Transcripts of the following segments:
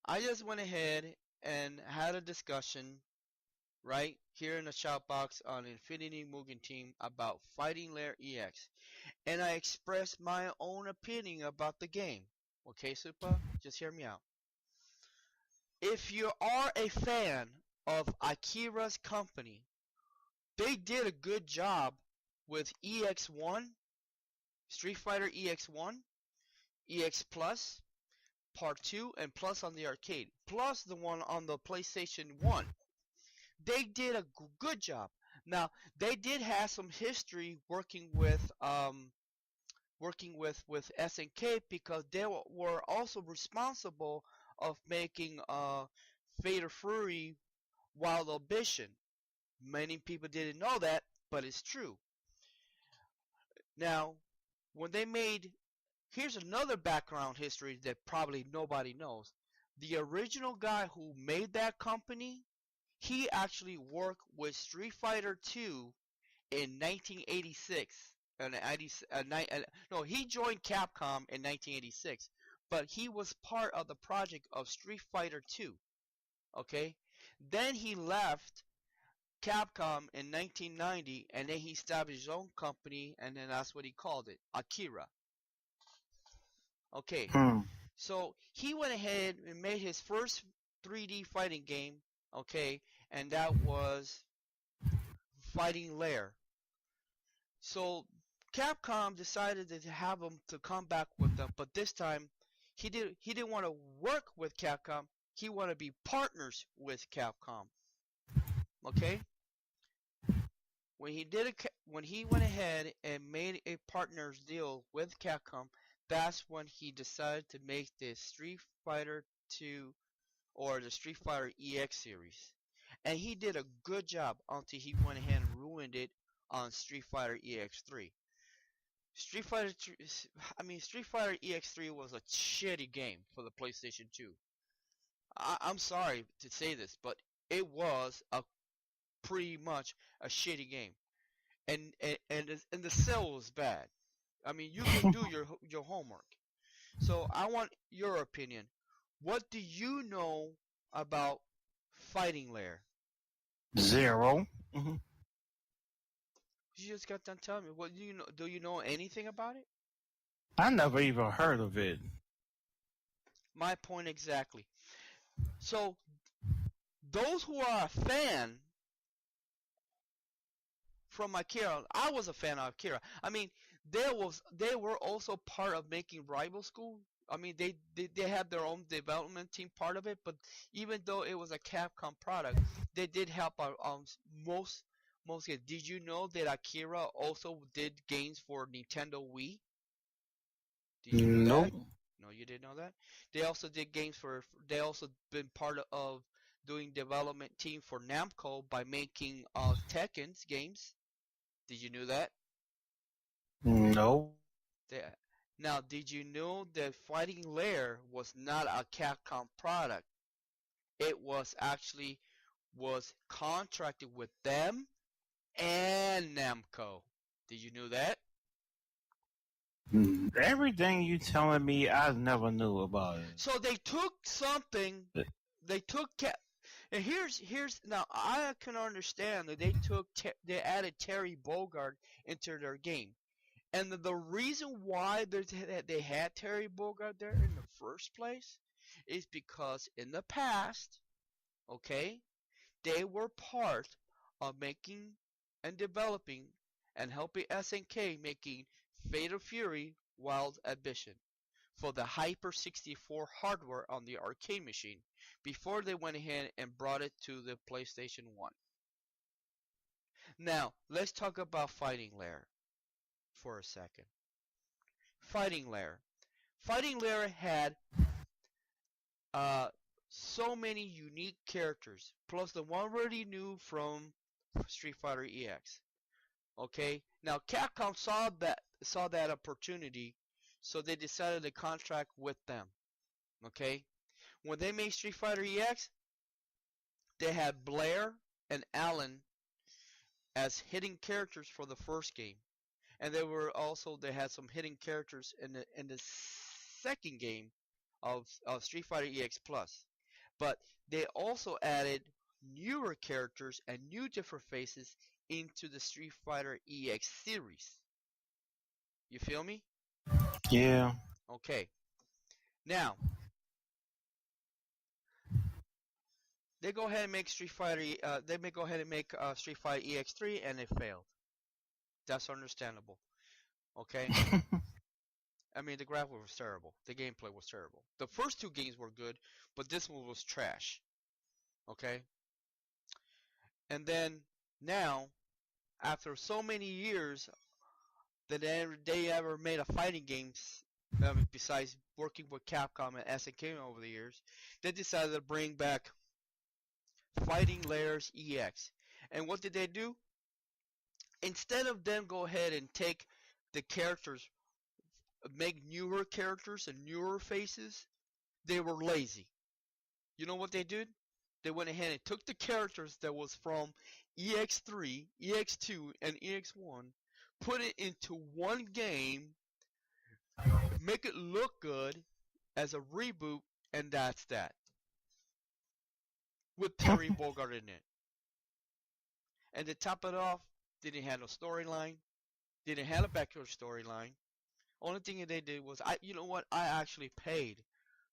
I just went ahead and had a discussion right here in the shout box on Infinity Mugen Team about Fighting Lair EX, and I expressed my own opinion about the game. Okay, Supa, just hear me out. If you are a fan of Akira's company, they did a good job with EX1, Street Fighter EX1, EX Plus, Part 2, and Plus on the arcade, plus the one on the PlayStation 1. They did a good job. Now, they did have some history working with SNK because they were also responsible of making Fatal Fury Wild Ambition. Many people didn't know that, but it's true. Now, when they made, here's another background history that probably nobody knows. The original guy who made that company, he actually worked with Street Fighter 2 in 1986. No, he joined Capcom in 1986, but he was part of the project of Street Fighter 2. Okay, then he left Capcom in 1990, and then he established his own company, and then that's what he called it, Akira. Okay, Hmm. so he went ahead and made his first 3D fighting game, okay, and that was Fighting Lair. So Capcom decided to have him to come back with them, but this time he didn't want to work with Capcom. He wanted to be partners with Capcom. Okay? When he went ahead and made a partners deal with Capcom, that's when he decided to make the Street Fighter 2 or the Street Fighter EX series. And he did a good job until he went ahead and ruined it on Street Fighter EX3. Street Fighter EX3 was a shitty game for the PlayStation 2. I'm sorry to say this, but it was a pretty much a shitty game, and the sale was bad. I mean, you can do your homework. So I want your opinion. What do you know about Fighting Lair? Zero. Mhm. You just got done telling me. What do you know? Do you know anything about it? I never even heard of it. My point exactly. So those who are a fan from Akira, I was a fan of Akira. I mean, they were also part of making Rival School. I mean, they had their own development team part of it, but even though it was a Capcom product, they did help out on most games. Did you know that Akira also did games for Nintendo Wii? Did you know that? Nope. No, you didn't know that. They also did games for. They also been part of doing development team for Namco by making Tekken's games. Did you know that? Nope. The- Now, did you know that Fighting Lair was not a Capcom product? It was contracted with them and Namco. Did you know that? Everything you telling me, I never knew about So they took something. it. They took and here's now I can understand that they added Terry Bogard into their game. And the reason why they had Terry Bogard there in the first place is because in the past, okay, they were part of making and developing and helping SNK making Fatal Fury Wild Ambition for the Hyper 64 hardware on the arcade machine before they went ahead and brought it to the PlayStation 1. Now, let's talk about Fighting Lair for a second. Fighting Lair. Fighting Lair had uh, so many unique characters, plus the one we already knew from Street Fighter EX. Okay, now Capcom saw that opportunity, so they decided to contract with them. Okay, when they made Street Fighter EX, they had Blair and Alan as hidden characters for the first game, and they had some hidden characters in the second game of Street Fighter EX Plus. But they also added newer characters and new different faces into the Street Fighter EX series. You feel me? Yeah. Okay. Now, they go ahead and make Street Fighter. They may go ahead and make Street Fighter EX3, and it failed. That's understandable. Okay. I mean, the graphics was terrible. The gameplay was terrible. The first two games were good, but this one was trash. Okay. And then now, after so many years that they ever made a fighting games, I mean, besides working with Capcom and SNK over the years, they decided to bring back Fighting Layers EX. And what did they do? Instead of them go ahead and take the characters, make newer characters and newer faces, they were lazy. You know what they did? They went ahead and took the characters that was from EX3, EX2, and EX1, put it into one game, make it look good as a reboot, and that's that. With Terry Bogard in it. And to top it off, didn't have no storyline, didn't have a backdoor storyline. Only thing that they did was, you know what? I actually paid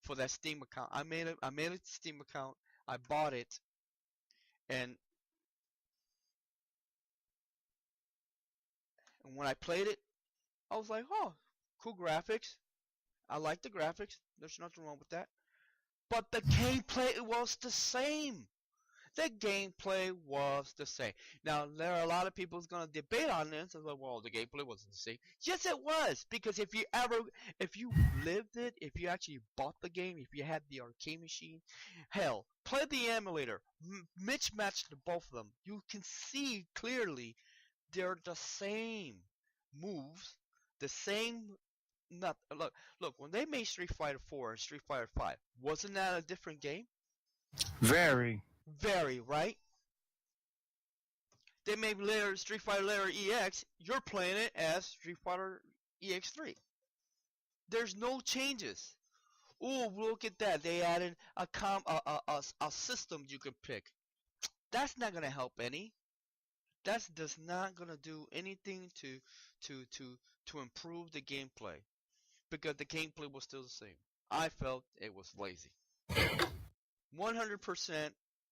for that Steam account. I made a Steam account. I bought it, and when I played it, I was like, oh, cool graphics. I like the graphics. There's nothing wrong with that. But the gameplay was the same. The gameplay was the same. Now, there are a lot of people who's going to debate on this. Like, well, the gameplay wasn't the same. Yes, it was. Because if you lived it, if you actually bought the game, if you had the arcade machine, hell, play the emulator. Mismatch both of them. You can see clearly they're the same moves, the same. Not look. When they made Street Fighter 4 and Street Fighter 5, wasn't that a different game? Very. Very, right? They made Street Fighter Layer EX. You're playing it as Street Fighter EX3. There's no changes. Oh, look at that! They added a system you can pick. That's not gonna help any. That's just not gonna do anything to to to improve the gameplay because the gameplay was still the same. I felt it was lazy. 100%,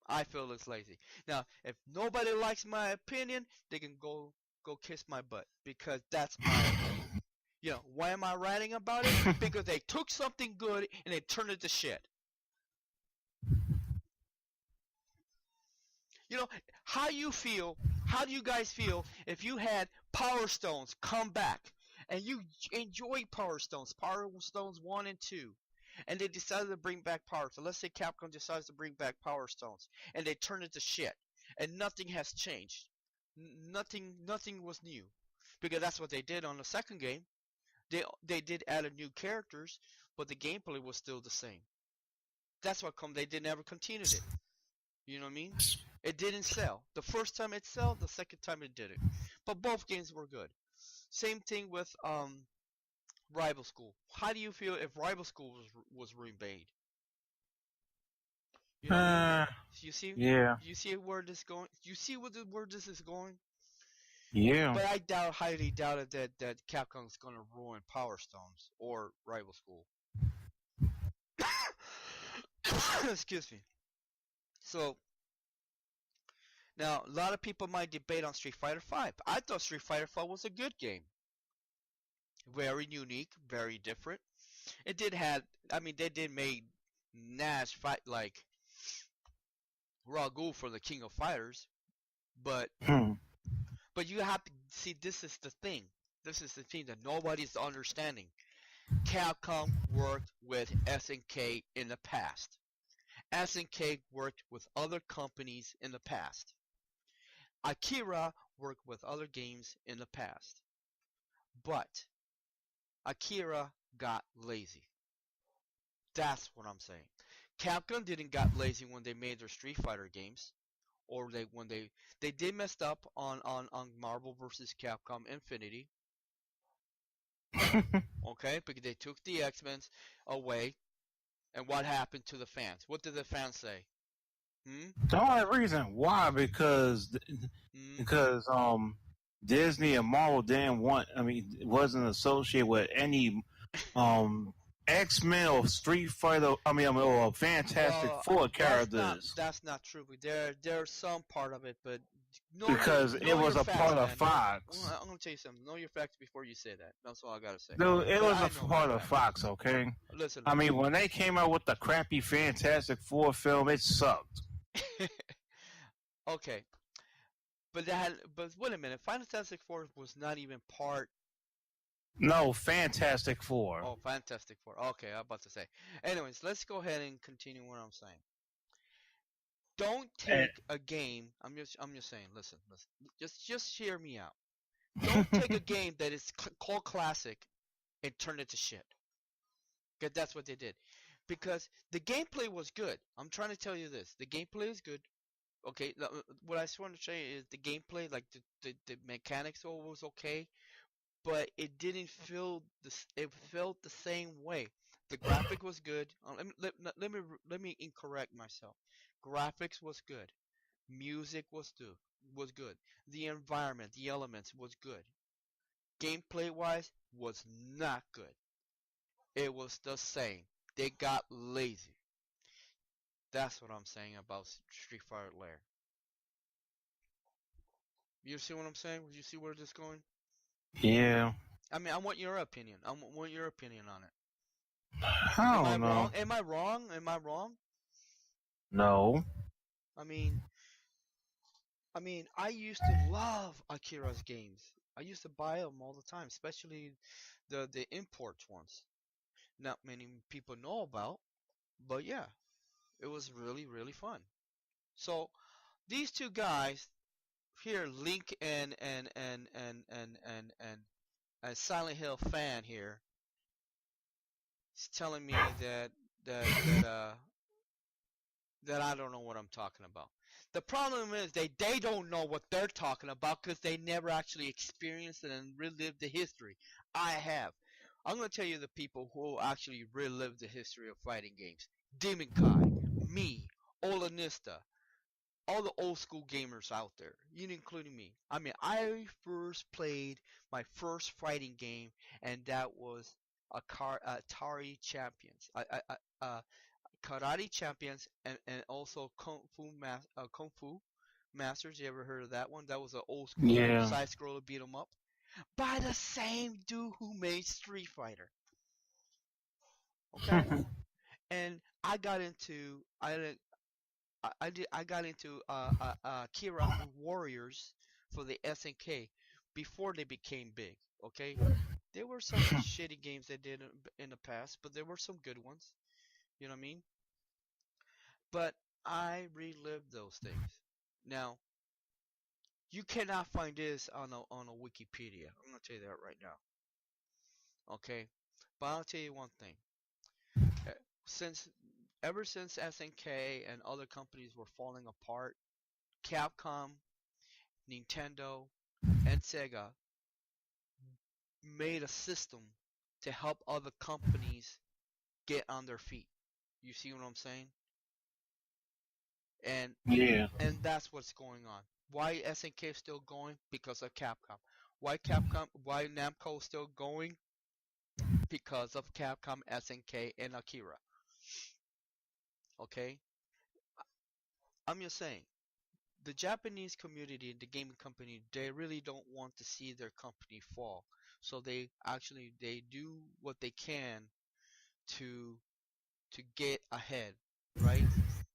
I feel it's lazy. Now, if nobody likes my opinion, they can go kiss my butt because that's my opinion. You know, why am I writing about it? Because they took something good and they turned it to shit. You know, how do you guys feel if you had Power Stones come back and you enjoyed Power Stones, Power Stones 1 and 2, and they decided to bring back Power Stones. Let's say Capcom decides to bring back Power Stones and they turn it to shit and nothing has changed. Nothing was new. Because that's what they did on the second game. They did add a new characters, but the gameplay was still the same. That's why they did never continued it. You know what I mean? It didn't sell. The first time it sold, the second time it didn't. But both games were good. Same thing with Rival School. How do you feel if Rival School was remade? You know what I mean? You see? Yeah. You see where this going? You see where this is going? Yeah. But I highly doubt it that Capcom's gonna ruin Power Stones or Rival School. Excuse me. So now a lot of people might debate on Street Fighter 5. I thought Street Fighter 5 was a good game. Very unique, very different. It did have, I mean, they did make Nash fight like Ragu for the King of Fighters, but you have to see. This is the thing. This is the thing that nobody's understanding. Capcom worked with SNK in the past. SNK worked with other companies in the past. Akira worked with other games in the past. But Akira got lazy. That's what I'm saying. Capcom didn't get lazy when they made their Street Fighter games, or they did messed up on Marvel vs. Capcom Infinity. Okay, because they took the X-Men away. And what happened to the fans? What did the fans say? Hmm? The only reason why Hmm? because Disney and Marvel didn't want. I mean, wasn't associated with any um X-Men or Street Fighter. Or Fantastic Well, Four characters that's not true. There's some part of it, but because it know your was a facts, part of man. Fox. I'm gonna tell you something. Know your facts before you say that. That's all I gotta say. Dude, it But was a I know my part of facts. Fox. Okay. I Listen. mean, when they came out with the crappy Fantastic Four film, it sucked. Okay, but wait a minute. Final Fantasy Four was not even part. No, Fantastic Four. Oh, Fantastic Four. Okay, I'm about to say. Anyways, let's go ahead and continue what I'm saying. Don't And, take a game. I'm just saying. Listen. Just hear me out. Don't take a game that is called classic and turn it to shit. Because that's what they did. Because the gameplay was good. I'm trying to tell you this. The gameplay is good. Okay, what I just want to say is the gameplay, like the mechanics, all was okay, but it didn't feel this. It felt the same way. The graphic was good. Let me incorrect myself. Graphics was good. Music was good. The environment, the elements was good. Gameplay wise was not good. It was the same. They got lazy. That's what I'm saying about Street Fighter Lair. You see what I'm saying? You see where this is going? yeah, I mean, I want your opinion. Want your opinion on it. I Am I don't know. wrong? Am I wrong? Am I wrong? No. I mean, I used to love Akira's games. I used to buy them all the time, especially the import ones. Not many people know about, but yeah, it was really fun. So these two guys here, Link and a Silent Hill fan here, is telling me that that uh that I don't know what I'm talking about. The problem is they don't know what they're talking about because they never actually experienced it and relived the history. I have. I'm going to tell you the people who actually relived the history of fighting games. Demon Kai, me, Olanista, all the old school gamers out there, even including me. I mean, I first played my first fighting game, and that was Atari Champions. Karate Champions and also Kung Fu Masters. You ever heard of that one? That was an old school Yeah. side scroller beat 'em up by the same dude who made Street Fighter. Okay, and I got into Kira Warriors for the SNK before they became big. Okay, there were some shitty games they did in the past, but there were some good ones. You know what I mean? But I relived those things. Now, you cannot find this on a Wikipedia. I'm gonna tell you that right now. Okay, but I'll tell you one thing. Uh, Since ever since SNK and other companies were falling apart, Capcom, Nintendo, and Sega made a system to help other companies get on their feet. You see what I'm saying? And Yeah. that's what's going on. Why SNK is still going? Because of Capcom. Why Capcom? Why Namco is still going? Because of Capcom, SNK, and Akira. Okay, I'm just saying. The Japanese community, the gaming company, they really don't want to see their company fall. So they do what they can to get ahead, right?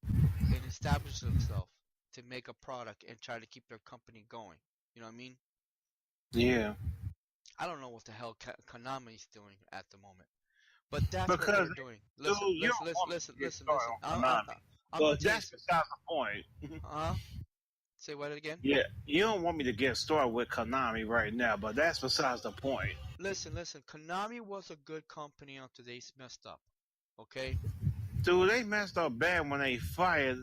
And establish themselves to make a product and try to keep their company going. You know what I mean? Yeah. I don't know what the hell Konami is doing at the moment, but that's what Because, they're doing. dude, you don't want me to get started Listen. on Konami. I'm gonna But tell you. that's besides the point. Huh? Say what again? Yeah, you don't want me to get started with Konami right now, but that's besides the point. Listen. Konami was a good company until they messed up. Okay? Dude, they messed up bad when they fired.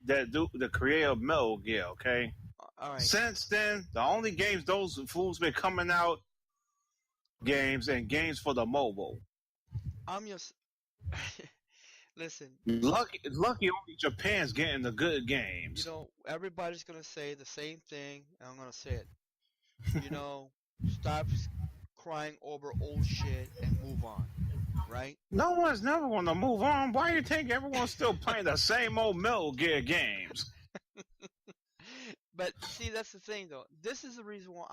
That dude, the creator of Metal Gear. Okay. All right. Since then, the only games those fools been coming out games and games for the mobile. I'm just Listen, Lucky only Japan's getting the good games. everybody's gonna say the same thing, and I'm gonna say it. Stop crying over old shit and move on, right? No one's never going to move on. Why do you think everyone's still playing the same old Metal Gear games? But see, that's the thing, though. This is the reason why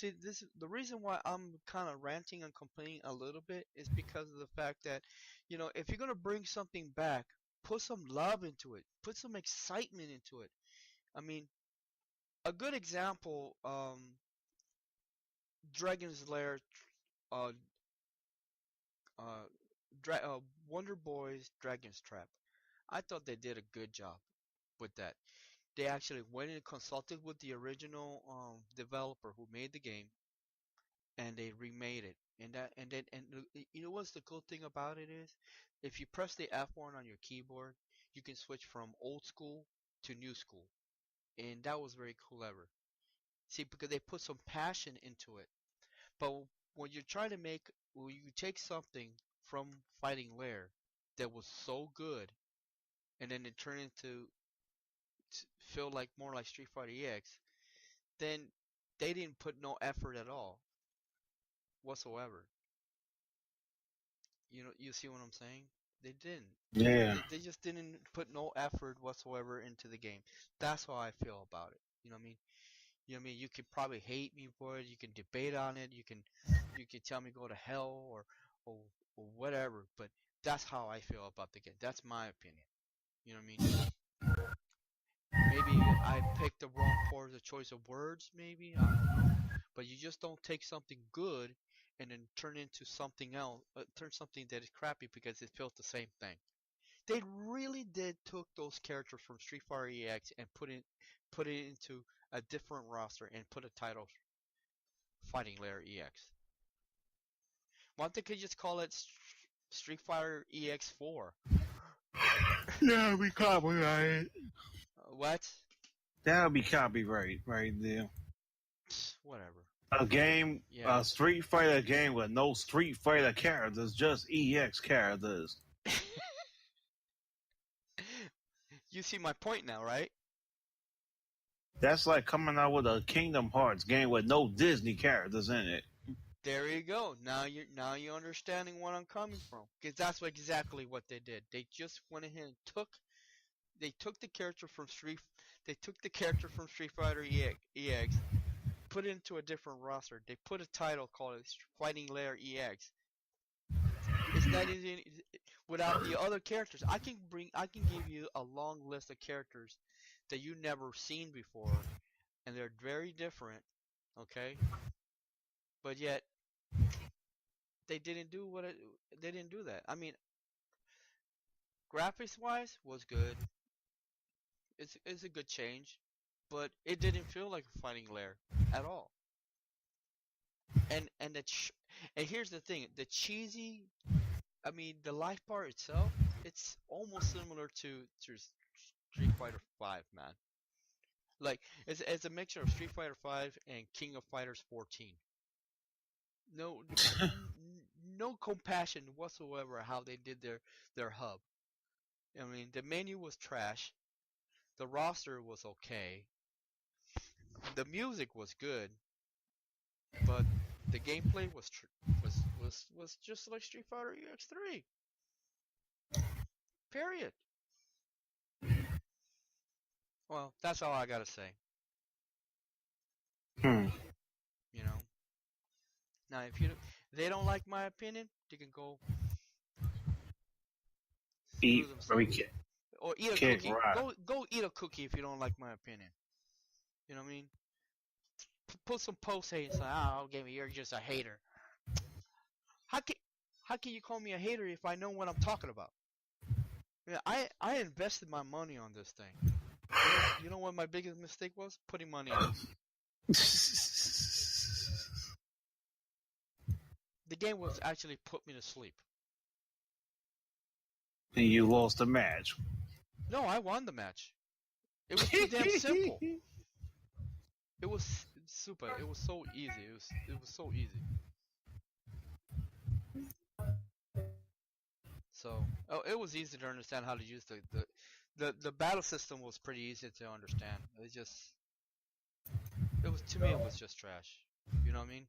the reason why I'm kind of ranting and complaining a little bit is because of the fact that, if you're gonna bring something back, put some love into it, put some excitement into it. I mean, a good example, Dragon's Lair, uh, uh, Wonder Boy's Dragon's Trap. I thought they did a good job with that. They actually went and consulted with the original developer who made the game, and they remade it. What's the cool thing about it is, if you press the F1 on your keyboard, you can switch from old school to new school, and that was very clever. See, because they put some passion into it. But when you're trying to when you take something from Fighting Lair that was so good, and then it turned into feel like more like Street Fighter EX, then they didn't put no effort at all whatsoever. You see what I'm saying? They didn't. Yeah. They just didn't put no effort whatsoever into the game. That's how I feel about it. You know what I mean? You can probably hate me for it. You can debate on it. You can tell me go to hell or or whatever. But that's how I feel about the game. That's my opinion. You know what I mean? Maybe I picked the wrong part of the choice of words. Maybe I don't know. But you just don't take something good and then turn into something else. Turn something that is crappy because it feels the same thing. They really did took those characters from Street Fighter EX and put it into a different roster and put a title Fighting Layer EX. Why don't they could just call it Street Fighter EX4? Yeah, we copyright. What? That'll be copyright right there. Whatever. A game, Yeah. a Street Fighter game with no Street Fighter characters, just EX characters. You see my point now, right? That's like coming out with a Kingdom Hearts game with no Disney characters in it. There you go. Now you're understanding what I'm coming from. Because that's exactly what they did. They just went ahead and took the character from Street Fighter EX, put it into a different roster. They put a title called Fighting Layer EX. It's not even without the other characters. I can give you a long list of characters that you never seen before, and they're very different. Okay, but yet they didn't do that. I mean, graphics wise was good. It's a good change, but it didn't feel like a Fighting Lair at all. And and here's the thing, the cheesy. I mean, the life bar itself, it's almost similar to Street Fighter 5, man. Like it's a mixture of Street Fighter 5 and King of Fighters 14. No, no compassion whatsoever how they did their hub. I mean, the menu was trash. The roster was okay. The music was good, but the gameplay was just like Street Fighter EX3. Period. Well, that's all I gotta say. Hmm. You know. Now, if they don't like my opinion, they can go screw Eat, we themselves or eat a kick cookie. rock. Go eat a cookie if you don't like my opinion. You know what I mean? Put some post hate and say, "Oh, Gamey, you're just a hater." How can how can you call me a hater if I know what I'm talking about? Yeah, I invested my money on this thing. You know what my biggest mistake was? Putting money in it. The game was actually put me to sleep. And you lost the match. No, I won the match. It was too damn simple. It was super. It was so easy. It was so easy. So it was easy to understand how to use the battle system was pretty easy to understand. It was to me it was just trash. You know what I mean?